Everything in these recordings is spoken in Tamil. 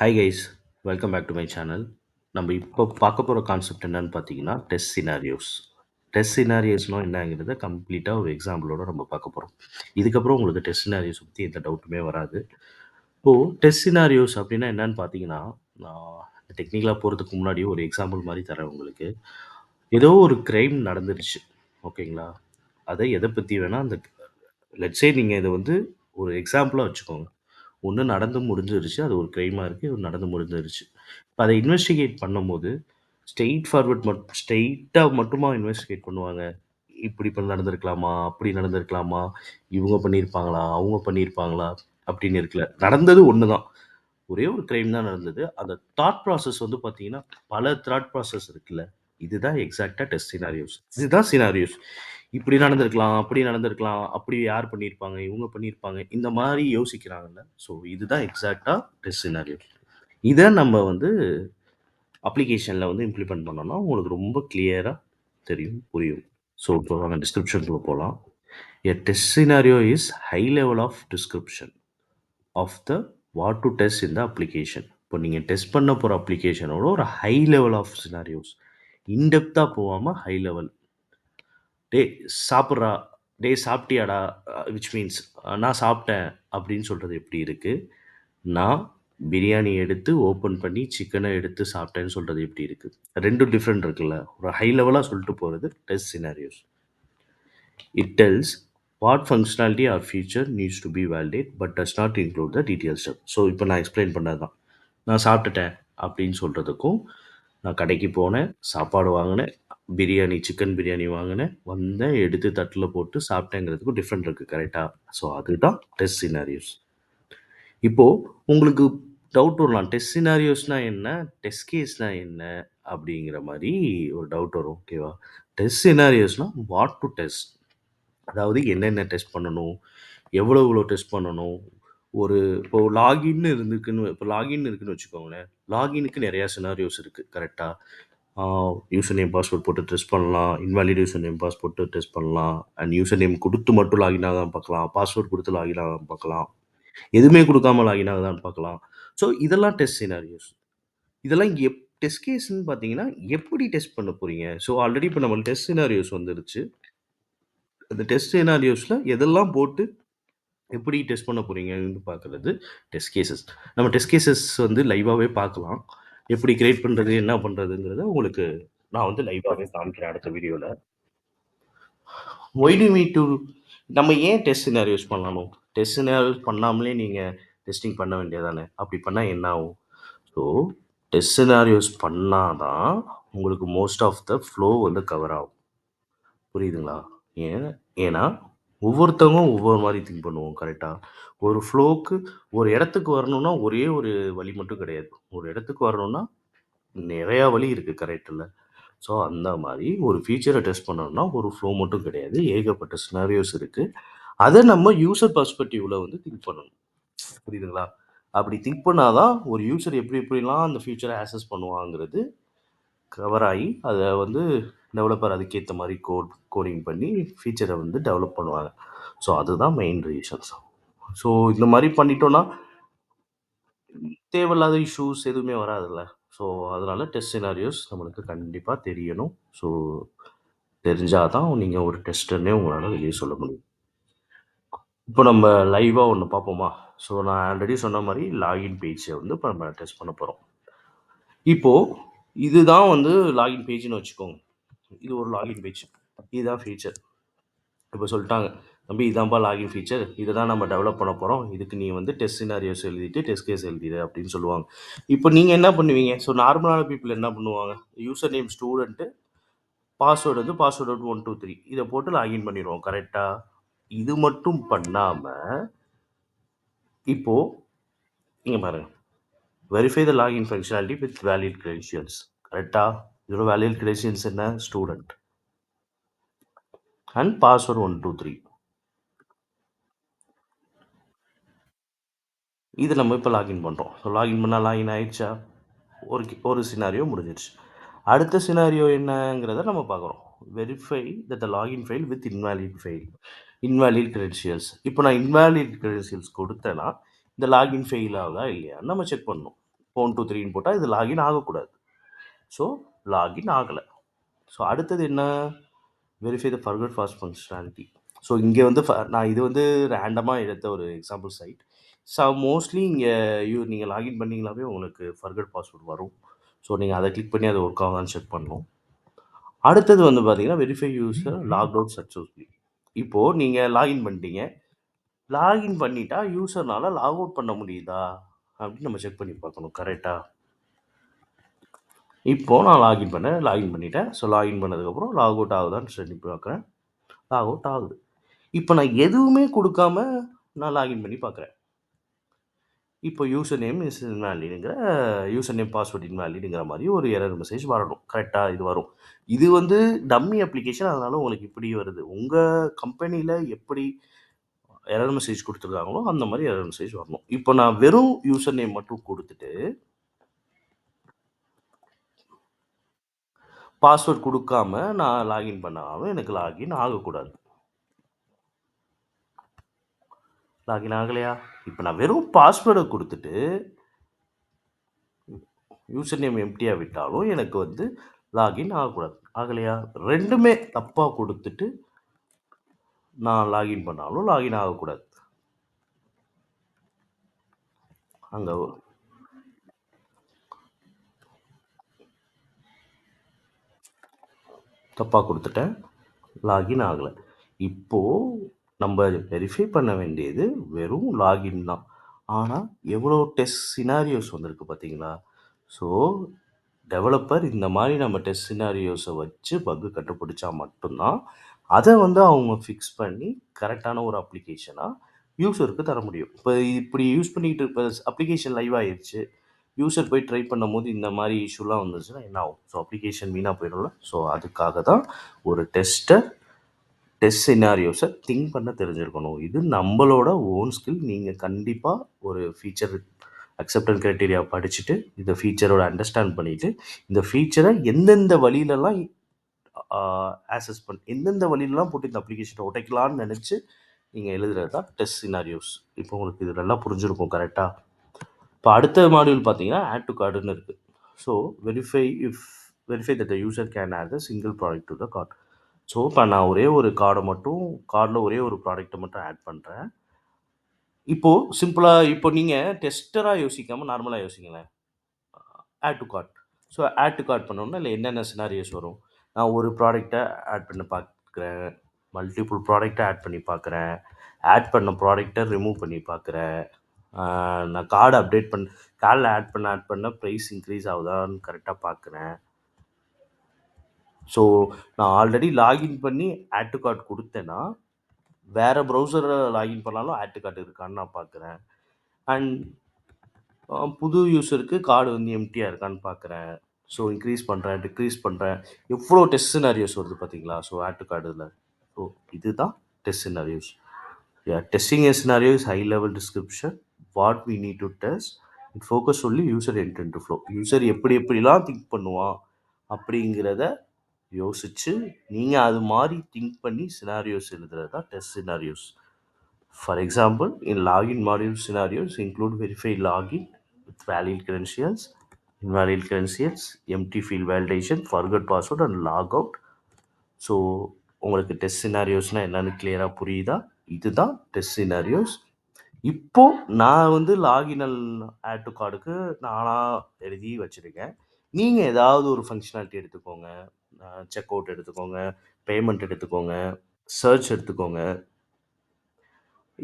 Hi guys, welcome back to my channel. நம்ம இப்போ பார்க்க போகிற கான்செப்ட் என்னன்னு பார்த்தீங்கன்னா டெஸ்ட் சினாரியோஸ். டெஸ்ட் சினாரியோஸ்னால் என்னங்கிறத கம்ப்ளீட்டாக ஒரு எக்ஸாம்பிளோட நம்ம பார்க்க போகிறோம். இதுக்கப்புறம் உங்களுக்கு டெஸ்ட் சினாரியோஸ் பற்றி எந்த டவுட்டுமே வராது. இப்போது டெஸ்ட் சினாரியோஸ் அப்படின்னா என்னன்னு பார்த்தீங்கன்னா, நான் டெக்னிக்கலாக போகிறதுக்கு முன்னாடி ஒரு எக்ஸாம்பிள் மாதிரி தரேன் உங்களுக்கு. ஏதோ ஒரு கிரைம் நடந்துருச்சு, ஓகேங்களா? அதை எதை பற்றி வேணால் அந்த லெட்ஸே நீங்கள் இதை வந்து ஒரு எக்ஸாம்பிளாக வச்சுக்கோங்க. ஒண்ணு நடந்து முடிஞ்சிருச்சு. அது ஒரு கிரைமா இருக்கு. இது நடந்து முடிஞ்சிருச்சு. இப்ப அத இன்வெஸ்டிகேட் பண்ணும்போது, ஸ்ட்ரெயிட்டா மட்டுமா இன்வெஸ்டிகேட் பண்ணுவாங்க? இப்படி நடந்திருக்கலாமா? அப்படி நடந்திருக்கலாமா? இவங்க பண்ணியிருப்பாங்களா? அவங்க பண்ணியிருப்பாங்களா? அப்படின்னு இருக்குல்ல. நடந்தது ஒண்ணு தான். ஒரே ஒரு கிரைம் தான் நடந்தது. அந்த தாட் ப்ராசஸ் வந்து பார்த்தீங்கன்னா, பல தாட் ப்ராசஸ் இருக்குல்ல. இதுதான் எக்ஸாக்ட்டா டெஸ்ட் சினாரியோஸ். இதுதான் சினாரியோஸ். இப்படி நடந்திருக்கலாம், அப்படி நடந்திருக்கலாம், அப்படி யார் பண்ணியிருப்பாங்க, இவங்க பண்ணியிருப்பாங்க. இந்த மாரி யோசிக்கிறாங்கல்ல. ஸோ இதுதான் எக்ஸாக்ட்டா டெஸ்ட் சினாரியோஸ். இத நம்ம வந்து அப்ளிகேஷன்ல வந்து இம்ப்ளிமெண்ட் பண்ணோம்னா, உங்களுக்கு ரொம்ப கிளியரா தெரியும், புரியும். ஸோ இப்போ வாங்க டிஸ்கிரிப்ஷனுக்குள்ள போலாம். A test scenario is high level of description of the what to test in the application. இப்போ நீங்க டெஸ்ட் பண்ண போற அப்ளிகேஷனோட ஒரு high level of scenarios. In டெப்த்தா போகாம ஹை லெவல். "டேய் சாப்பிட்றா, டேய் சாப்பிட்டியாடா?" விச் மீன்ஸ் நான் சாப்பிட்டேன் அப்படின்னு சொல்றது எப்படி இருக்கு? நான் பிரியாணி எடுத்து ஓப்பன் பண்ணி சிக்கன எடுத்து சாப்பிட்டேன்னு சொல்றது எப்படி இருக்கு? 2ம் டிஃபரெண்ட் இருக்குல்ல. ஒரு ஹை லெவலா சொல்லிட்டு போறது test scenarios. It tells what functionality or feature needs to be valid but does not include the detailed stuff. So இப்போ நான் எக்ஸ்பிளைன் பண்ணது தான். நான் சாப்பிட்டுட்டேன் அப்படின்னு சொல்றதுக்கும், நான் கடைக்கு போனேன், சாப்பாடு வாங்குனேன், பிரியாணி சிக்கன் பிரியாணி வாங்குனேன், வந்தேன், எடுத்து தட்டில போட்டு சாப்பிட்டேங்கிறதுக்கும் டிஃப்ரெண்ட் இருக்கு கரெக்ட்டா? ஸோ அதுதான் டெஸ்ட் சினாரியோஸ். இப்போ உங்களுக்கு டவுட் வரலாம். டெஸ்ட் சினாரியோஸ்னா என்ன? டெஸ்ட் கேஸ்னா என்ன? அப்படிங்கிற மாரி ஒரு டவுட் வரும். ஓகேவா? டெஸ்ட் சினாரியோஸ்னா வாட் டு டெஸ்ட். அதாவது என்னென்ன டெஸ்ட் பண்ணணும்? எவ்வளோ எவ்வளோ டெஸ்ட் பண்ணணும்? ஒரு இப்போ லாகின் இருக்குன்னு வச்சுக்கோங்களேன். லாகினுக்கு நெறையா சினாரியோஸ் இருக்கு. கரெக்ட்டா? ஆ யூசர் நேம், பாஸ்வேர்ட் போட்டு டெஸ்ட் பண்ணலாம். இன்வாலிட் யூசர் நேம், பாஸ் போட்டு டெஸ்ட் பண்ணலாம். அண்ட் யூசர் நேம் குடுத்து மட்டும் லாகின் ஆகாம பார்க்கலாம். பாஸ்வேர்ட் குடுத்து லாகின் ஆகாம பார்க்கலாம். எதுவுமே குடுக்காம லாகின் ஆகுதான்னு பார்க்கலாம். ஸோ இதெல்லாம் டெஸ்ட் சினாரியோஸ். இதெல்லாம் டெஸ்ட் கேஸ்ன்னு பார்த்தீங்கன்னா, எப்படி டெஸ்ட் பண்ண போறீங்க? ஸோ ஆல்ரெடி இப்ப நம்மளுக்கு டெஸ்ட் சினாரியோஸ் வந்துருச்சு. அந்த டெஸ்ட் சினாரியோஸ்ல எதெல்லாம் போட்டு எப்படி டெஸ்ட் பண்ண போறீங்கன்னு பார்க்குறது டெஸ்ட் கேஸஸ். நம்ம டெஸ்ட் கேஸஸ் வந்து லைவாவே பார்க்கலாம். எப்படி கிரியேட் பண்றது, என்ன பண்றதுங்கிறத உங்களுக்கு நான் வந்து லைவாவே காமிக்கிறேன் அடுத்த வீடியோல. ஒய் டு நீட் டூ நம்ம ஏன் டெஸ்ட் சினாரியோஸ் பண்ணணும்? டெஸ்ட் சினாரியோஸ் பண்ணாமலே நீங்க டெஸ்டிங் பண்ண வேண்டியது தானே! அப்படி பண்ணா என்ன ஆகும்? ஸோ, டெஸ்ட் சினாரியோஸ் பண்ணா தான் உங்களுக்கு மோஸ்ட் ஆஃப் த ஃப்ளோ வந்து கவர் ஆகும். புரியுதுங்களா? ஏன் ஏன்னா, ஒவ்வொருத்தவங்க ஒவ்வொரு மாரி திங்க் பண்ணுவோம். கரெக்ட்டா? ஒரு ஃப்ளோக்கு ஒரு இடத்துக்கு வரணும்னா, ஒரே ஒரு வழி மட்டும் கிடையாது. ஒரு இடத்துக்கு வரணும்னா, நெறையா வழி இருக்கு. கரெக்ட்டுல்ல? ஸோ, அந்த மாரி ஒரு ஃபீச்சர டெஸ்ட் பண்ணணும்னா, ஒரு ஃப்ளோ மட்டும் கிடையாது. ஏகப்பட்ட சினாரியோஸ் இருக்கு. அத நம்ம யூசர் பெர்ஸ்பெக்டிவ்ல வந்து திங்க் பண்ணணும். புரியுதுங்களா? அப்படி திங்க் பண்ணா தான் ஒரு யூசர் எப்படி எப்படிலாம் அந்த ஃபீச்சர ஆக்சஸ் பண்ணுவாங்கிறது கவர் ஆயி, அத வந்து டெவலப்பர் அதுக்கேத்த மாரி கோடிங் பண்ணி ஃபீச்சர வந்து டெவலப் பண்ணுவாங்க. ஸோ, அதுதான் மெயின் ரீசன்ஸ். ஸோ, இந்த மாரி பண்ணிட்டோம்னா, தேவையில்லாத இஷ்யூஸ் எதுவுமே வராதுல்ல. ஸோ, அதனால டெஸ்ட் சினாரியோஸ் நம்மளுக்கு கண்டிப்பா தெரியணும். ஸோ, தெரிஞ்சா தான் நீங்க ஒரு டெஸ்டர்ன்னே உங்களால வெளிய சொல்ல முடியும். இப்போ நம்ம லைவா ஒண்ணு பார்ப்போமா? ஸோ, நான் ஆல்ரெடி சொன்ன மாரி லாகின் பேஜ வந்து இப்ப நம்ம டெஸ்ட் பண்ண போறோம். இப்போ இதுதான் வந்து லாகின் பேஜ்ன்னு வச்சுக்கோங்க. இது ஒரு லாகின் பேஜ். இதுதான் ஃபீச்சர். இப்ப சொல்ட்டாங்க, "தம்பி இதான்பா லாகின் ஃபீச்சர். இத தான் நம்ம டெவலப் பண்ண போறோம். இதுக்கு நீ வந்து டெஸ்ட் சினாரியோஸ் எழுதிட்டு, டெஸ்ட் கேஸ் எழுதிரு" அப்படின்னு சொல்லுவாங்க. இப்ப நீங்க என்ன பண்ணுவீங்க? ஸோ நார்மலான பீப்பிள் என்ன பண்ணுவாங்க? யூசர் நேம் ஸ்டூடண்ட், பாஸ்வேர்ட் வந்து பாஸ்வேர்ட் 1, 2, 3 இத போட்டு லாகின் பண்ணிருவோம். கரெக்ட்டா? இது மட்டும் பண்ணாம, இப்போ இங்க பாருங்க. Verify the login functionality with valid credentials. கரெக்ட்டா? இதோட வேலிட் கிரெடென்ஷியல்ஸ் என்ன? Student and password 1, 2, 3. இது நம்ம இப்ப லாகின் பண்றோம். ஸோ லாகின் பண்ணா லாகின் ஆயிடுச்சா? ஒரு சினாரியோ முடிஞ்சிருச்சு. அடுத்த சினாரியோ என்னங்கிறத நம்ம பார்க்குறோம். Verify that the login file with invalid credentials. இப்போ நான் இன்வாலிட் கிரெடென்ஷியல்ஸ் கொடுத்தேன்னா, இந்த லாகின் ஃபெயில் ஆகுதா இல்லையான்னு நம்ம செக் பண்ணணும். 1, 2, 3ன்னு போட்டா இது லாகின் ஆகக்கூடாது. ஸோ லாகின் ஆகல. ஸோ அடுத்தது என்ன? வெரிஃபை த ஃபர்கட் பாஸ்வேர்ட் ஃபங்ஷனாலிட்டி. ஸோ இங்கே வந்து நான் இது வந்து ரேண்டமா எடுத்த ஒரு எக்ஸாம்பிள் சைட். ஸோ மோஸ்ட்லி இங்கே நீங்கள் லாகின் பண்ணீங்கனாவே உங்களுக்கு ஃபர்கட் பாஸ்வேர்ட் வரும். ஸோ நீங்கள் அதை கிளிக் பண்ணி அது ஒர்க் ஆகுதான்னு செக் பண்ணணும். அடுத்தது வந்து பார்த்தீங்கன்னா verify user log out successfully. இப்போது நீங்கள் லாகின் பண்ணிட்டீங்க. லாகின் பண்ணிட்டா யூசர்னால லாக் அவுட் பண்ண முடியுதா அப்படின்னு நம்ம செக் பண்ணி பார்க்கணும். கரெக்டா? இப்போது நான் லாகின் பண்ணிட்டேன். ஸோ லாகின் பண்ணதுக்கப்புறம் லாக் அவுட் ஆகுதான்னு சொல்லி பார்க்குறேன். லாக் அவுட் ஆகுது. இப்போ நான் எதுவுமே கொடுக்காம நான் லாகின் பண்ணி பார்க்குறேன். இப்போ யூசர் நேம் இஸ் இன்வாலிடுங்கிற யூசர் நேம் பாஸ்வேர்ட் இன்வாலிடுங்கிற மாதிரி ஒரு எரர் மெசேஜ் வரணும். கரெக்டாக இது வரும். இது வந்து டம்மி அப்ளிகேஷன், அதனால உங்களுக்கு இப்படி வருது. உங்கள் கம்பெனியில் எப்படி எரர் மெசேஜ் கொடுத்துருக்காங்களோ அந்த மாதிரி எரர் மெசேஜ் வரணும். இப்போ நான் வெறும் யூசர் நேம் மட்டும் கொடுத்துட்டு பாஸ்வேர்ட் கொடுக்காம நான் லாகின் பண்ணாலும் எனக்கு லாகின் ஆகக்கூடாது. லாகின் ஆகலையா? இப்போ நான் வெறும் பாஸ்வேர்டை கொடுத்துட்டு யூசர் நேம் எம்டியாக விட்டாலும் எனக்கு வந்து லாகின் ஆகக்கூடாது. ஆகலையா? ரெண்டுமே தப்பாக கொடுத்துட்டு நான் லாகின் பண்ணாலும் லாகின் ஆகக்கூடாது. அங்கே தப்பாக கொடுத்துட்டேன், லாகின் ஆகலை. இப்போது நம்ம வெரிஃபை பண்ண வேண்டியது வெறும் லாகின் தான். ஆனால் எவ்வளோ டெஸ்ட் சினாரியோஸ் வந்திருக்கு பார்த்தீங்களா? ஸோ டெவலப்பர் இந்த மாதிரி நம்ம டெஸ்ட் சினாரியோஸை வச்சு பக்கு கண்டுபிடிச்சா மட்டும்தான் அதை வந்து அவங்க ஃபிக்ஸ் பண்ணி கரெக்டான ஒரு அப்ளிகேஷனாக யூஸருக்கு தர முடியும். இப்போ இப்படி யூஸ் பண்ணிக்கிட்டு இப்போ அப்ளிகேஷன் லைவ் ஆயிடுச்சு, யூஸர் போய் ட்ரை பண்ணும்போது இந்த மாதிரி இஷ்யூலாம் வந்துச்சுன்னா என்ன ஆகும்? ஸோ அப்ளிகேஷன் வீணாக போயிடும்ல. ஸோ அதுக்காக தான் ஒரு டெஸ்ட் சினாரியோஸை திங்க் பண்ண தெரிஞ்சிருக்கணும். இது நம்மளோட ஓன் ஸ்கில். நீங்கள் கண்டிப்பாக ஒரு ஃபீச்சர் அக்செப்டன்ஸ் க்ரைட்டீரியா படிச்சுட்டு இந்த ஃபீச்சரோட அண்டர்ஸ்டாண்ட் பண்ணிவிட்டு இந்த ஃபீச்சரை எந்தெந்த வழியிலலாம் எந்தெந்த வழியிலலாம் போட்டு இந்த அப்ளிகேஷனை உடைக்கலான்னு நினச்சி நீங்கள் எழுதுறது தான் டெஸ்ட் சினாரியோஸ். இப்போ உங்களுக்கு இது நல்லா புரிஞ்சிருக்கும். கரெக்டாக? இப்போ அடுத்த மாடியூல் பார்த்தீங்கன்னா ஆட் டு கார்டுன்னு இருக்குது. So verify that the user can add the single product to the cart. So இப்போ நான் ஒரே ஒரு கார்டில் ஒரே ஒரு ப்ராடக்ட்டை மட்டும் ஆட் பண்ணுறேன். இப்போது சிம்பிளாக இப்போ நீங்கள் டெஸ்டராக யோசிக்காமல் நார்மலாக யோசிங்களேன். Add to cart. So add to cart பண்ணோன்னா இல்லை என்னென்ன சினாரியோஸ் வரும்? நான் ஒரு ப்ராடக்ட்டை ஆட் பண்ண பார்க்குறேன், மல்டிபிள் ப்ராடக்ட்டை ஆட் பண்ணி பார்க்குறேன், ஆட் பண்ண ப்ராடக்ட்டை ரிமூவ் பண்ணி பார்க்குறேன், நான் கார்டு அப்டேட் கார்டில் ஆட் பண்ண ப்ரைஸ் இன்க்ரீஸ் ஆகுதான்னு கரெக்டாக பார்க்குறேன். ஸோ நான் ஆல்ரெடி லாகின் பண்ணி ஆட் டு கார்ட் கொடுத்தேன்னா வேறு ப்ரௌசரில் லாகின் பண்ணாலும் ஆட் டு கார்ட் இருக்கான்னு நான் பார்க்குறேன். அண்ட் புது யூஸருக்கு கார்டு வந்து எம்டியாக இருக்கான்னு பார்க்குறேன். ஸோ இன்க்ரீஸ் பண்ணுறேன், டிக்ரீஸ் பண்ணுறேன். எவ்வளோ டெஸ்ட் சினாரியோஸ் வருது பார்த்தீங்களா? ஸோ ஆட் டு கார்டில். ஸோ இதுதான் test scenarios. Testing a scenario is high level description what we need to test. it focus only user intent to flow. User எப்படிலாம் திங்க் பண்ணுவான் அப்படிங்கிறத யோசிச்சு நீங்கள் அது மாதிரி திங்க் பண்ணி சினாரியோஸ் எழுதுறது தான் test scenarios. For example, in login module scenarios include verify login with valid credentials, invalid credentials, empty field validation, forgot password and logout. So உங்களுக்கு டெஸ்ட் சினாரியோஸ்னால் என்னென்னு கிளியராக புரியுதா? இதுதான் டெஸ்ட் சினாரியோஸ். இப்போது நான் வந்து லாகின் ஆட் டு கார்டுக்கு நானாக எழுதி வச்சுருக்கேன். நீங்கள் ஏதாவது ஒரு ஃபங்க்ஷனாலிட்டி எடுத்துக்கோங்க. செக் அவுட் எடுத்துக்கோங்க, பேமெண்ட் எடுத்துக்கோங்க, சர்ச் எடுத்துக்கோங்க.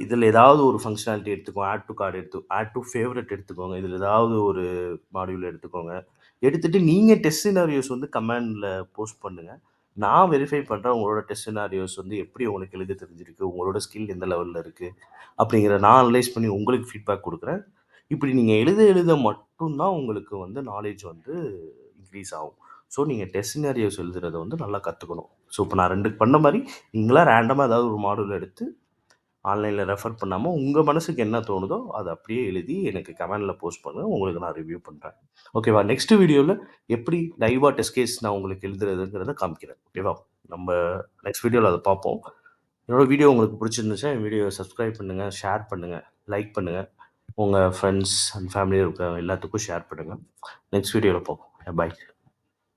இதில் ஏதாவது ஒரு ஃபங்க்ஷனாலிட்டி எடுத்துக்கோங்க. Add to cart add to favourite எடுத்துக்கோங்க. இதில் ஏதாவது ஒரு மாடியூல் எடுத்துக்கோங்க. எடுத்துகிட்டு நீங்கள் டெஸ்ட் சினாரியோஸ் வந்து கமெண்டில் போஸ்ட் பண்ணுங்கள். நான் வெரிஃபை பண்ணுறேன் உங்களோட டெஸ்ட் சினாரியோஸ் வந்து எப்படி உங்களுக்கு எழுத தெரிஞ்சிருக்கு, உங்களோட ஸ்கில் எந்த லெவலில் இருக்குது அப்படிங்கிற நான் அனலைஸ் பண்ணி உங்களுக்கு ஃபீட்பேக் கொடுக்குறேன். இப்படி நீங்கள் எழுத மட்டும்தான் உங்களுக்கு வந்து நாலேஜ் வந்து இன்க்ரீஸ் ஆகும். ஸோ நீங்கள் டெஸ்ட் சினாரியோஸ் எழுதுறதை வந்து நல்லா கற்றுக்கணும். ஸோ இப்போ நான் 2 பண்ண மாதிரி நீங்களாம் ரேண்டமாக ஏதாவது ஒரு மாடியூல் எடுத்து ஆன்லைனில் ரெஃபர் பண்ணாமல் உங்கள் மனசுக்கு என்ன தோணுதோ அதை அப்படியே எழுதி எனக்கு கமெண்டில் போஸ்ட் பண்ணுங்கள். உங்களுக்கு நான் ரிவ்யூ பண்ணுறேன். ஓகேவா? நெக்ஸ்ட் வீடியோவில் எப்படி லைவாக டெஸ்ட் கேஸ் நான் உங்களுக்கு எழுதுறதுங்கிறத காமிக்கிறேன். ஓகேவா? நம்ம நெக்ஸ்ட் வீடியோவில் அதை பார்ப்போம். என்னோடய வீடியோ உங்களுக்கு பிடிச்சிருந்துச்சா என் வீடியோவை சப்ஸ்கிரைப் பண்ணுங்கள், ஷேர் பண்ணுங்கள், லைக் பண்ணுங்கள். உங்க ஃப்ரெண்ட்ஸ் அண்ட் ஃபேமிலில இருக்க எல்லாத்துக்கும் ஷேர் பண்ணுங்க. நெக்ஸ்ட் வீடியோல பார்ப்போம். பாய்.